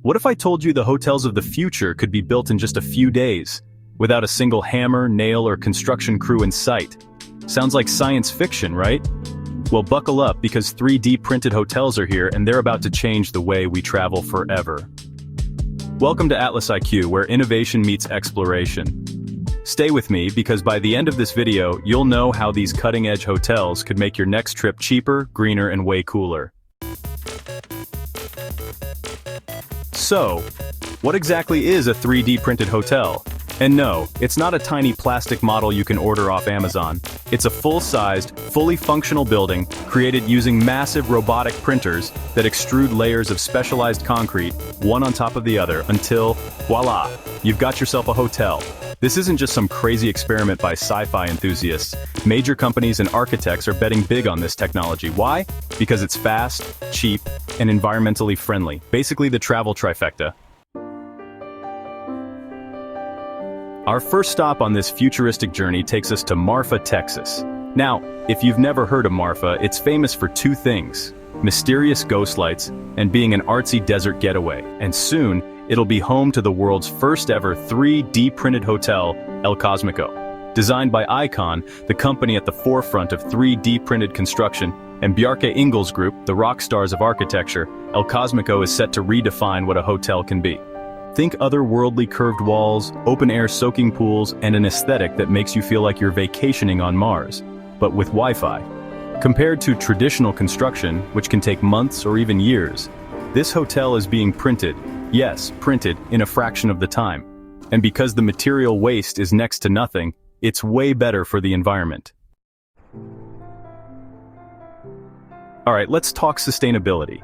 What if I told you the hotels of the future could be built in just a few days, without a single hammer, nail, or construction crew in sight? Sounds like science fiction, right? Well, buckle up because 3D printed hotels are here and they're about to change the way we travel forever. Welcome to Atlas IQ, where innovation meets exploration. Stay with me because by the end of this video, you'll know how these cutting-edge hotels could make your next trip cheaper, greener, and way cooler. So, what exactly is a 3D printed hotel? And no, it's not a tiny plastic model you can order off Amazon. It's a full-sized, fully functional building created using massive robotic printers that extrude layers of specialized concrete, one on top of the other, until, voila, you've got yourself a hotel. This isn't just some crazy experiment by sci-fi enthusiasts. Major companies and architects are betting big on this technology. Why? Because it's fast, cheap, and environmentally friendly. Basically the travel trifecta. Our first stop on this futuristic journey takes us to Marfa, Texas. Now, if you've never heard of Marfa, it's famous for two things: mysterious ghost lights and being an artsy desert getaway. And soon, it'll be home to the world's first ever 3D printed hotel, El Cosmico. Designed by Icon, the company at the forefront of 3D printed construction, and Bjarke Ingels Group, the rock stars of architecture, El Cosmico is set to redefine what a hotel can be. Think otherworldly curved walls, open-air soaking pools, and an aesthetic that makes you feel like you're vacationing on Mars, but with Wi-Fi. Compared to traditional construction, which can take months or even years, this hotel is being printed, yes, printed, in a fraction of the time. And because the material waste is next to nothing, it's way better for the environment. Alright, let's talk sustainability.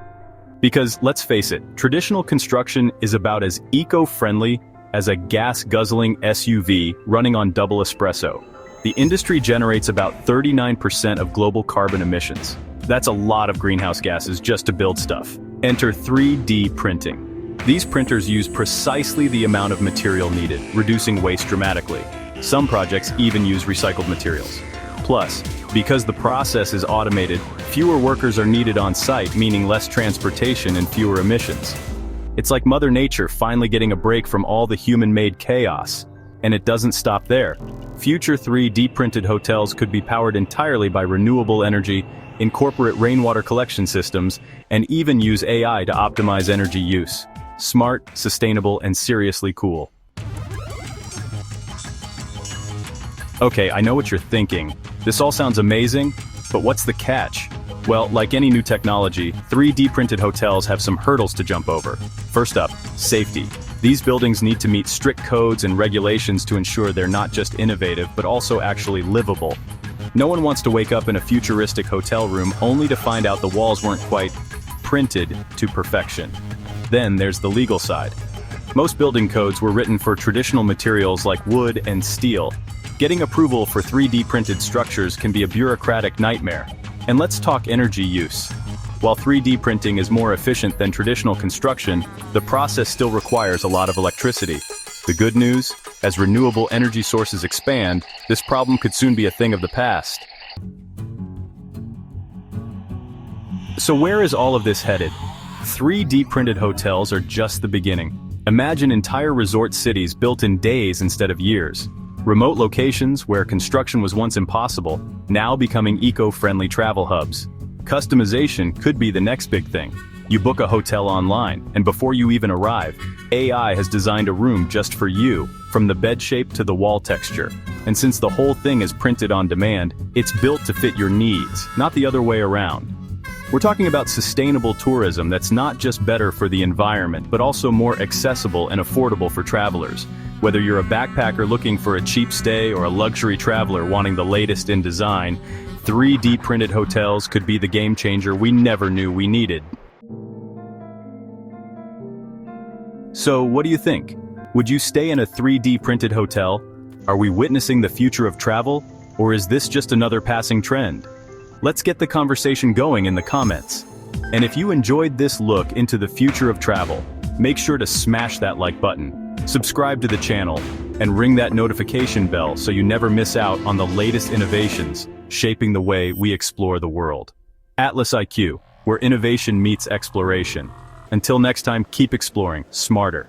Because, let's face it, traditional construction is about as eco-friendly as a gas-guzzling SUV running on double espresso. The industry generates about 39% of global carbon emissions. That's a lot of greenhouse gases just to build stuff. Enter 3D printing. These printers use precisely the amount of material needed, reducing waste dramatically. Some projects even use recycled materials. Plus, because the process is automated, fewer workers are needed on site, meaning less transportation and fewer emissions. It's like Mother Nature finally getting a break from all the human-made chaos. And it doesn't stop there. Future 3D printed hotels could be powered entirely by renewable energy, incorporate rainwater collection systems, and even use AI to optimize energy use. Smart, sustainable, and seriously cool. Okay, I know what you're thinking. This all sounds amazing, but what's the catch? Well, like any new technology, 3D printed hotels have some hurdles to jump over. First up, safety. These buildings need to meet strict codes and regulations to ensure they're not just innovative, but also actually livable. No one wants to wake up in a futuristic hotel room only to find out the walls weren't quite printed to perfection. Then there's the legal side. Most building codes were written for traditional materials like wood and steel. Getting approval for 3D printed structures can be a bureaucratic nightmare. And let's talk energy use. While 3D printing is more efficient than traditional construction, the process still requires a lot of electricity. The good news, as renewable energy sources expand, this problem could soon be a thing of the past. So where is all of this headed? 3D printed hotels are just the beginning. Imagine entire resort cities built in days instead of years. Remote locations where construction was once impossible, now becoming eco-friendly travel hubs. Customization could be the next big thing. You book a hotel online, and before you even arrive, AI has designed a room just for you, from the bed shape to the wall texture. And since the whole thing is printed on demand, it's built to fit your needs, not the other way around. We're talking about sustainable tourism that's not just better for the environment, but also more accessible and affordable for travelers. Whether you're a backpacker looking for a cheap stay or a luxury traveler wanting the latest in design, 3D printed hotels could be the game changer we never knew we needed. So, what do you think? Would you stay in a 3D printed hotel? Are we witnessing the future of travel? Or is this just another passing trend? Let's get the conversation going in the comments. And if you enjoyed this look into the future of travel, make sure to smash that like button. Subscribe to the channel, and ring that notification bell so you never miss out on the latest innovations shaping the way we explore the world. Atlas IQ, where innovation meets exploration. Until next time, keep exploring, smarter.